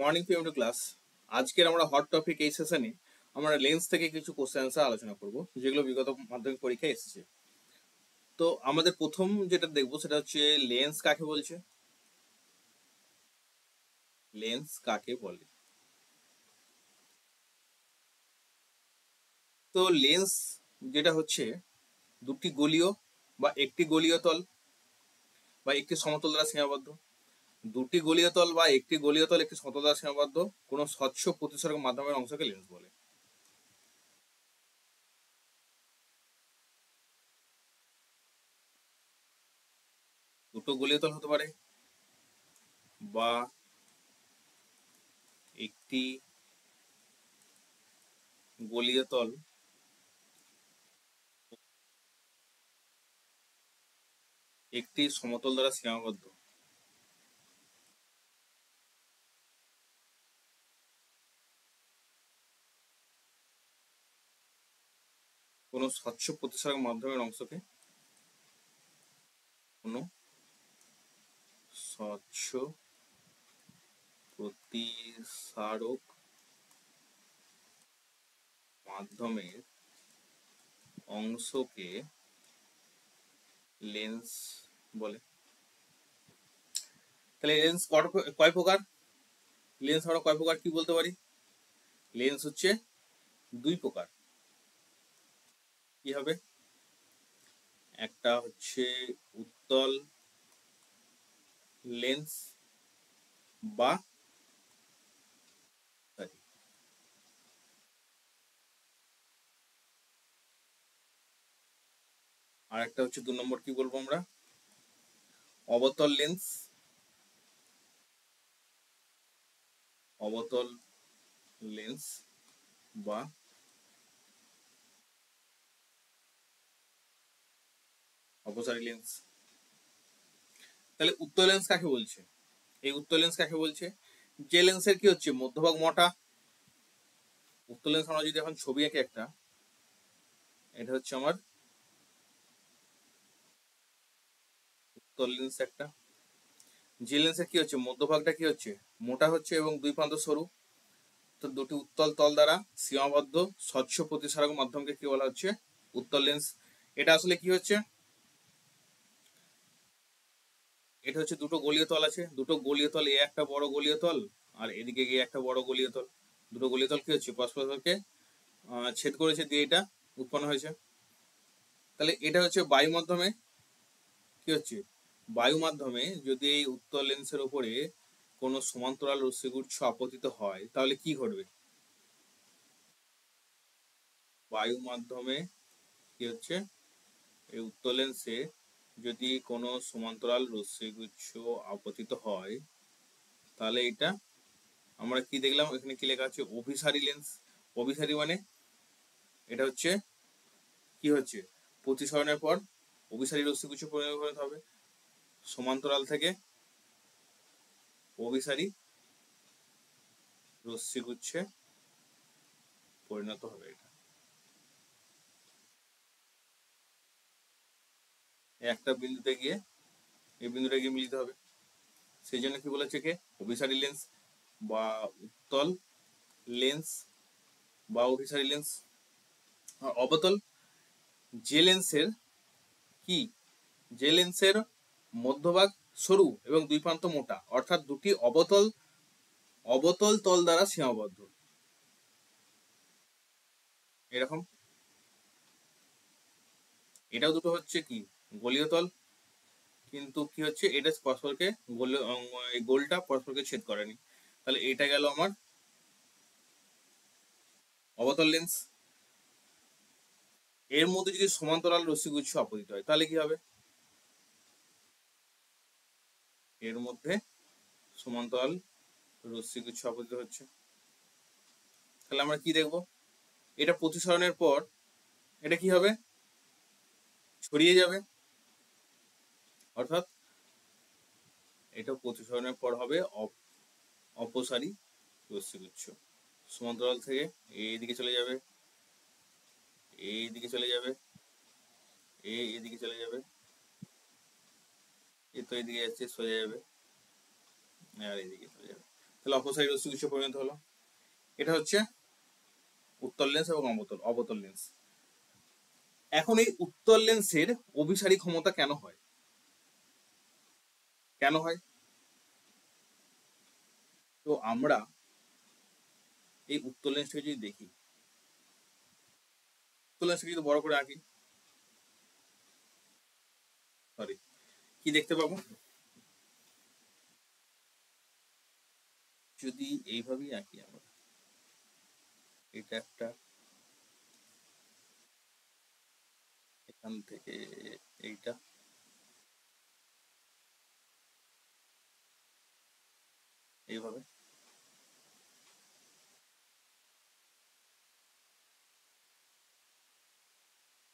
Morning PM two class. আজকের আমরা hot topic এই সেশনে আমরা লেন্স থেকে কিছু কোশ্চেন আনসার আলোচনা করব, যেগুলো বিগত মাধ্যমিক পরীক্ষায় এসেছে। তো আমাদের প্রথম যেটা দেখবো সেটা হচ্ছে লেন্স কাকে বলছে। লেন্স কাকে বলে? তো লেন্স যেটা হচ্ছে দুটি গোলীয় বা একটি গোলীয় তল বা একটি সমতল দ্বারা সীমাবদ্ধ, দুটি গোলীয় তল বা একটি গোলীয় তল একটি সমতল দ্বারা সীমাবদ্ধ কোনো স্বচ্ছ প্রতিসরক মাধ্যমের অংশকে লেন্স বলে। দুটো গোলীয় তল হতে পারে বা একটি গোলীয় তল একটি সমতল দ্বারা সীমাবদ্ধ। কোনো স্বচ্ছ প্রতিসরক মাধ্যমের অংশকে কোনো স্বচ্ছ প্রতিসারক মাধ্যমের অংশকে লেন্স বলে। তাহলে লেন্স কয় প্রকার? লেন্স আমরা কয় প্রকার কি বলতে পারি? লেন্স হচ্ছে দুই প্রকার। কি হবে? একটা হচ্ছে উত্তল লেন্স বা আর একটা হচ্ছে 2 নম্বর কি বলবো আমরা, অবতল লেন্স। অবতল লেন্স বা অপসারী লেন্স। তাহলে উত্তল লেন্স কাকে বলছে? এই উত্তল লেন্স কাকে বলছে? যে লেন্সের কি হচ্ছে মধ্যভাগ মোটা। উত্তল লেন্স আমরা যদি এখন ছবি আঁকি একটা, এটা হচ্ছে আমার উত্তল লেন্স একটা। যে লেন্সের কি হচ্ছে মধ্যভাগটা কি হচ্ছে মোটা হচ্ছে এবং দুই প্রান্ত সরু। তো দুটি উত্তল তল দ্বারা সীমাবদ্ধ স্বচ্ছ প্রতিসারক মাধ্যমকে কি বলা হচ্ছে? উত্তল লেন্স। এটা আসলে কি হচ্ছে, এটা হচ্ছে দুটো গলীয় তল আছে, দুটো গলীয় তল, এ একটা বড় গলীয় তল আর এদিকে গিয়ে একটা বড় গলীয় তল। দুটো গলীয় তল কি হচ্ছে পরস্পরকে ছেদ করেছে, দিয়ে এটা উৎপন্ন হয়েছে। তাহলে এটা হচ্ছে বায়ু মাধ্যমে কি হচ্ছে, বায়ু মাধ্যমে যদি এই উত্তল লেন্সের উপরে কোনো সমান্তরাল রশ্মিগুচ্ছ আপতিত হয় তাহলে কি ঘটবে? বায়ু মাধ্যমে কি হচ্ছে, এই উত্তল লেন্সে যদি কোনো সমান্তরাল রশ্মিগুচ্ছ আপতিত হয় তাহলে এটা আমরা কি দেখলাম, এখানে কি লেখা আছে অভিসারী লেন্স। অভিসারী মানে এটা হচ্ছে কি হচ্ছে প্রতিসরণের পর অভিসারী রশ্মিগুচ্ছ পরিণত হবে, সমান্তরাল থেকে অভিসারী রশ্মিগুচ্ছে পরিণত হবে। এটা একটা বিন্দুতে গিয়ে এই বিন্দুটা গিয়ে মিলিত হবে, সেই জন্য কি বলেছে কে অভিসারী লেন্স বা উত্তল লেন্স বা অভিসারী লেন্স। অবতল যে লেন্সের কি, যে লেন্সের মধ্যভাগ সরু এবং দুই প্রান্ত মোটা, অর্থাৎ দুটি অবতল অবতল তল দ্বারা সীমাবদ্ধ এরকম। এটাও দুটো হচ্ছে কি গোলীয় তল, কিন্তু কি হচ্ছে এটা পরস্পরকে গোলটা পরস্পরকে ছেদ করেনি। তাহলে এটা গেল আমার অবতল লেন্স। এর মধ্যে যদি সমান্তরাল রশ্মিগুচ্ছ আপতিত হয় তাহলে কি হবে? এর মধ্যে সমান্তরাল রশ্মিগুচ্ছ আপতিত হচ্ছে, তাহলে আমরা কি দেখব, এটা প্রতিসরণের পর এটা কি হবে ছড়িয়ে যাবে, অর্থাৎ এটা প্রতিসরণের পর হবে অপসারী রশ্মিগুচ্ছ। সমান্তরাল থেকে এইদিকে চলে যাবে, এইদিকে চলে যাবে, এইদিকে চলে যাবে, এ তো এইদিকে যাচ্ছে সোজা যাবে আর এইদিকে চলে যাবে। তো তাহলে অপসারী রশ্মি কিসে পরিণত হলো? এটা হচ্ছে উত্তল লেন্স এবং অবতল লেন্স। এখন এই উত্তল লেন্সের অভিসারী ক্ষমতা কেন হয়? কেন হয়? তো আমরা এই উত্তল লেন্সটাকে যদি দেখি, উত্তল লেন্সটাকে যদি বড় করে আঁকি, সরি, কি দেখতে পাবো? যদি এইভাবেই আঁকি আমরা, এটা একটা, এখান থেকে এইটা, এইভাবে,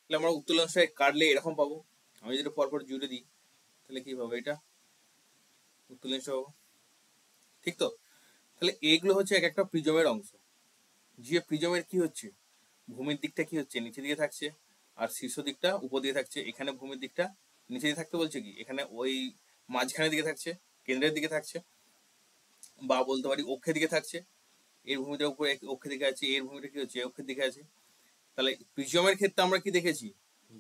তাহলে আমরা উত্তল লেন্সটাকে কাটলে এরকম পাবো। আমি যদি পরপর জুড়ে দিই তাহলে কি পাবো? এটা উত্তল লেন্সটা পাবো, ঠিক তো? তাহলে এইগুলো হচ্ছে এক একটা প্রিজমের অংশ। যে প্রিজমের কি হচ্ছে, ভূমির দিকটা কি হচ্ছে, নিচে দিকে থাকছে, আর শীর্ষ দিকটা উপর দিকে থাকছে। এখানে ভূমির দিকটা নিচে দিকে থাকতে বলছে কি, এখানে ওই মাঝখানের দিকে থাকছে, কেন্দ্রের দিকে থাকছে, বা বলতে পারি অক্ষের দিকে থাকছে। এর ভূমিটা উপরে অক্ষের দিকে আছে, এর ভূমিটা কি হচ্ছে, অক্ষের দিকে আছে। তাহলে প্রিজমের ক্ষেত্রে আমরা কি দেখেছি,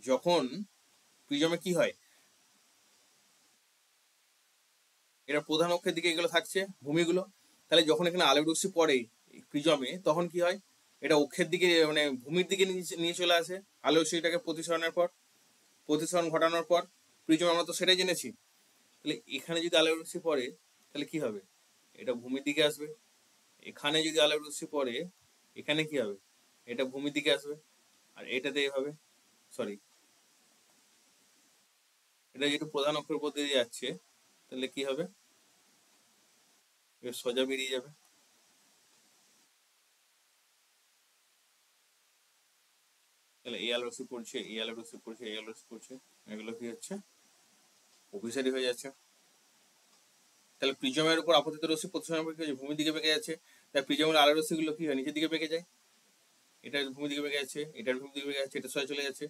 যখন প্রিজমে কি হয়, এটা প্রধান অক্ষের দিকে এগুলো থাকছে ভূমিগুলো। তাহলে যখন এখানে আলোক রশ্মি পড়ে প্রিজমে, তখন কি হয়, এটা অক্ষের দিকে মানে ভূমির দিকে নিয়ে চলে আসে আলোক রশ্মিটাকে প্রতিসরণ ঘটানোর পর প্রিজম, আমরা তো সেটাই জেনেছি। তাহলে এখানে যদি আলোক রশ্মি পড়ে তাহলে কি হবে, এটা ভূমির দিকে আসবে। এখানে যদি আলোক রশ্মি পড়ে, এখানে কি হবে, এটা ভূমির দিকে আসবে। আর এটাতে এভাবে, সরি, এটা যেহেতু প্রধান অক্ষের উপর দিয়ে যাচ্ছে, তাহলে কি হবে, সোজা বেরিয়ে যাবে। তাহলে এই আলোক রশ্মি পড়ছে, এই আলোক রশ্মি পড়ছে, এই আলোক রশ্মি পড়ছে, এগুলো কি হচ্ছে, অভিসারী হয়ে যাচ্ছে। তাহলে প্রিজমের উপর আপতিত রশ্মি প্রতিসরণের পর কি হচ্ছে, ভূমির দিকে বেঁকে যাচ্ছে। তাই প্রিজমের আলোক রশ্মিগুলো কি হয়, নিচের দিকে বেঁকে যায়। এটার ভূমির দিকে বেঁকে যাচ্ছে, এটার ভূমির দিকে বেঁকে যাচ্ছে, এটা সোজা চলে যাচ্ছে।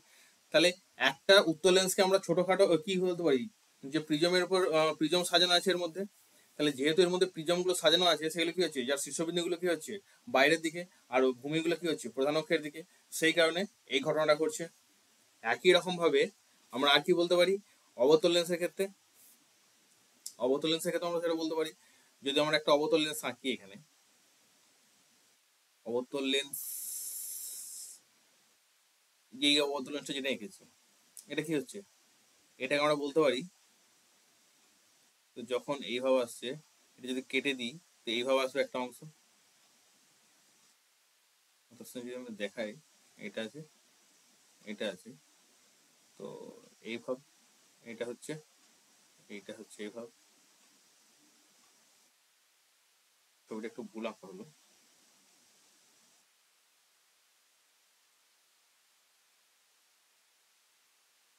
তাহলে একটা উত্তল লেন্সকে আমরা ছোটখাটো কি বলতে পারি, যে প্রিজমের উপর প্রিজম সাজানো আছে এর মধ্যে। তাহলে যেহেতু এর মধ্যে প্রিজমগুলো সাজানো আছে, সেগুলো কি হচ্ছে, যার শীর্ষবিন্দুগুলো কি হচ্ছে বাইরের দিকে, আর ভূমিগুলো কি হচ্ছে প্রধান অক্ষের দিকে। সেই কারণে এই ঘটনাটা ঘটছে। একই রকম ভাবে আমরা আর কি বলতে পারি, অবতল লেন্সের ক্ষেত্রে, অবতল লেন্সের ক্ষেত্রে আমরা সেটা বলতে পারি, যদি আমরা একটা অবতল লেন্স আঁকি এখানে, অবতল লেন্স, যে অবতল লেন্সটা যেটা এঁকেছি, এটা কি হচ্ছে, এটাকে আমরা বলতে পারি, তো যখন এইভাবে আসছে, এটা যদি কেটে দিই তো এইভাবে আসবে একটা অংশ। যদি আমরা দেখাই, এটা আছে, এটা আছে, তো এইভাবে, এটা হচ্ছে, এইটা হচ্ছে এইভাবে। ছবিটা একটু ভুল আঁকা হলো।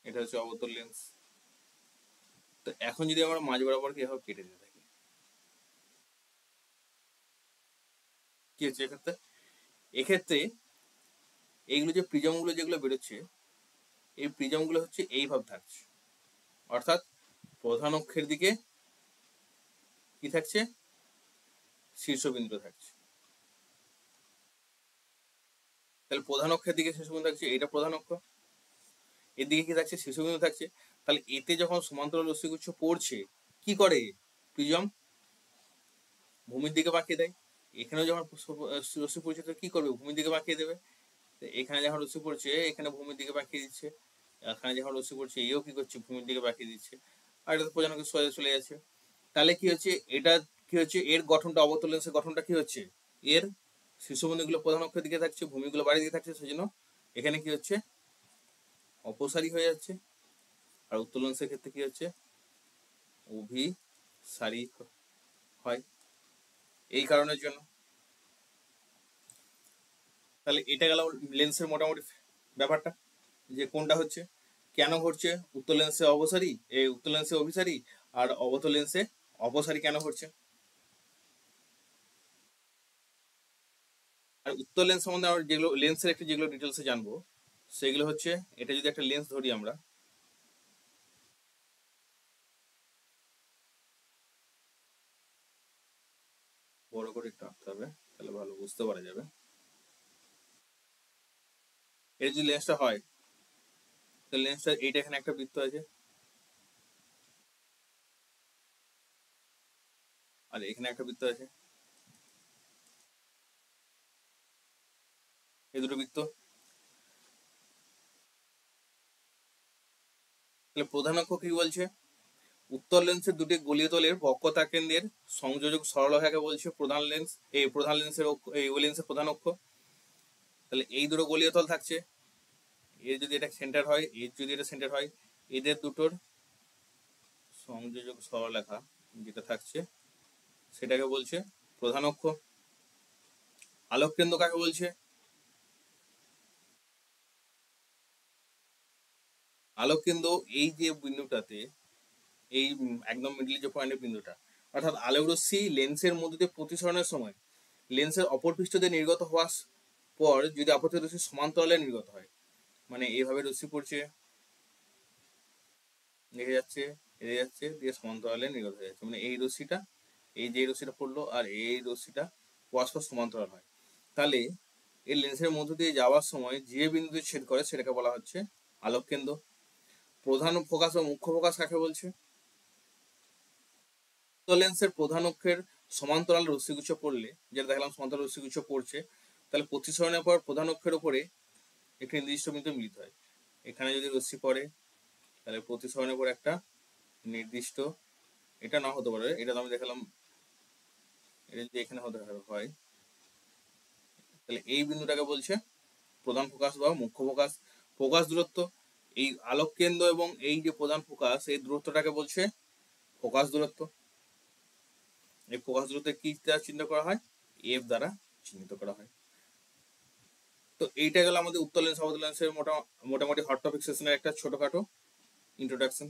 এটা হচ্ছে অবতল লেন্স। তো এখন যদি আমরা মাঝ বরাবর এভাবে কেটে দিতে থাকি, কি হচ্ছে এক্ষেত্রে, এক্ষেত্রে এইগুলো যে প্রিজমগুলো যেগুলো বেরোচ্ছে, এই প্রিজমগুলো হচ্ছে এইভাবে থাকছে, অর্থাৎ প্রধান অক্ষের দিকে কি থাকছে, শীর্ষবিন্দু থাকছে। তাহলে প্রধান অক্ষের দিকে শীর্ষবিন্দু থাকছে, এটা প্রধান অক্ষ, এর দিকে কি থাকছে, শীর্ষবিন্দু থাকছে। তাহলে এতে যখন সমান্তরাল রশ্মিগুচ্ছ পড়ছে, কি করে প্রিজম, ভূমির দিকে বাঁকিয়ে দেয়। এখানেও যখন রশ্মি পড়ছে তো কি করবে, ভূমির দিকে বাঁকিয়ে দেবে। এখানে যখন রশ্মি পড়ছে, এখানে ভূমির দিকে বাঁকিয়ে দিচ্ছে। এখানে যখন রশ্মি পড়ছে, এও কি করছে, ভূমির দিকে বাঁকিয়ে দিচ্ছে। আর এটা তো প্রধান অক্ষে সোজা চলে যাচ্ছে। তাহলে কি হচ্ছে, এটা কি হচ্ছে, এর গঠনটা, অবতল লেন্সের গঠনটা কি হচ্ছে, এর শীর্ষবিন্দুগুলো প্রধান অক্ষের দিকে থাকছে, ভূমিগুলো বাড়ির দিকে থাকছে, সেজন্য এখানে কি হচ্ছে, অপসারী হয়ে যাচ্ছে। আর উত্তল লেন্সের ক্ষেত্রে কি হচ্ছে, অভিসারী হয়, এই কারণের জন্য। তাহলে এটা গেল লেন্সের মোটামুটি ব্যাপারটা, যে কোনটা হচ্ছে, কেন ঘটছে, উত্তল লেন্সে অবসারী, এই উত্তল লেন্সে অভিসারী, আর অবতল লেন্সে অপসারী কেন ঘটছে। আর উত্তল লেন্স সম্বন্ধে আমরা যেগুলো লেন্সের একটু যেগুলো ডিটেলসে জানবো, সেগুলো হচ্ছে, এটা যদি একটা লেন্স ধরি আমরা, বড় করে একটু আঁকতে হবে, তাহলে ভালো বুঝতে পারা যাবে। এর যদি লেন্সটা হয়, তাহলে লেন্সটা এইটা এখানে একটা বৃত্ত আছে, আর এখানে একটা বৃত্ত আছে, এই দুটো বৃত্ত। তাহলে প্রধান অক্ষ কি বলছে? উত্তল লেন্সের দুটি গলীয় তলের বক্রতা কেন্দ্রের সংযোজক সরলরেখাকে বলছে প্রধান লেন্স, এই প্রধান লেন্সের এই ওই লেন্সের প্রধান অক্ষ। তাহলে এই দুটো গলীয় তল থাকছে, এর যদি এটা সেন্টার হয়, এর যদি এটা সেন্টার হয়, এদের দুটোর সংযোজক সরলরেখা যেটা থাকছে সেটাকে বলছে প্রধান অক্ষ। আলোক কেন্দ্র কাকে বলছে? আলোক কেন্দ্র এই যে বিন্দুটাতে, এই একদম মিডলে যে পয়েন্টের বিন্দুটা, অর্থাৎ আলোক রশ্মি লেন্সের মধ্যে দিয়ে প্রতিসরণের সময় লেন্সের অপর পৃষ্ঠ দিয়ে নির্গত হওয়ার পর যদি আপতিত রশ্মি সমান্তরালে নির্গত হয়, মানে এইভাবে রশ্মি পড়ছে, দেখে যাচ্ছে, এড়ে যাচ্ছে, দিয়ে সমান্তরালে নির্গত হয়ে যাচ্ছে, মানে এই রশ্মিটা, এই যে রশ্মিটা পড়লো আর এই রশ্মিটা পরস্পর সমান্তরাল হয়, তাহলে এই লেন্সের মধ্য দিয়ে যাওয়ার সময় যে বিন্দুতে ছেদ করে সেটাকে বলা হচ্ছে আলোক কেন্দ্র। প্রধান ফোকাস বা মুখ্য ফোকাস কাকে বলছে? লেন্সের প্রধান অক্ষের সমান্তরাল রশ্মিগুচ্ছ পড়লে, যেটা দেখলাম সমান্তরাল রশ্মিগুচ্ছ পড়ছে, তাহলে প্রতিসরণের পর প্রধান অক্ষের উপরে একটি নির্দিষ্ট বিন্দু মিলিত হয়। এখানে যদি রশ্মি পড়ে, তাহলে প্রতিসরণের পর একটা নির্দিষ্ট, এটা না হতে পারে, এটা তো আমি দেখালাম, এটা যদি এখানে হতে হয়, তাহলে এই বিন্দুটাকে বলছে প্রধান ফোকাস বা মুখ্য ফোকাস। ফোকাস দূরত্ব, এই আলোক কেন্দ্র এবং এই যে প্রধান ফোকাস, এই দূরত্বটাকে বলছে ফোকাস দূরত্ব। এই ফোকাস দূরত্ব কি দ্বারা চিহ্নিত করা হয়? এফ দ্বারা চিহ্নিত করা হয়। তো এইটা গেল আমাদের উত্তল লেন্স অবতল লেন্সের মোটামুটি হট টপিক সেশনের একটা ছোটখাটো ইন্ট্রোডাকশন।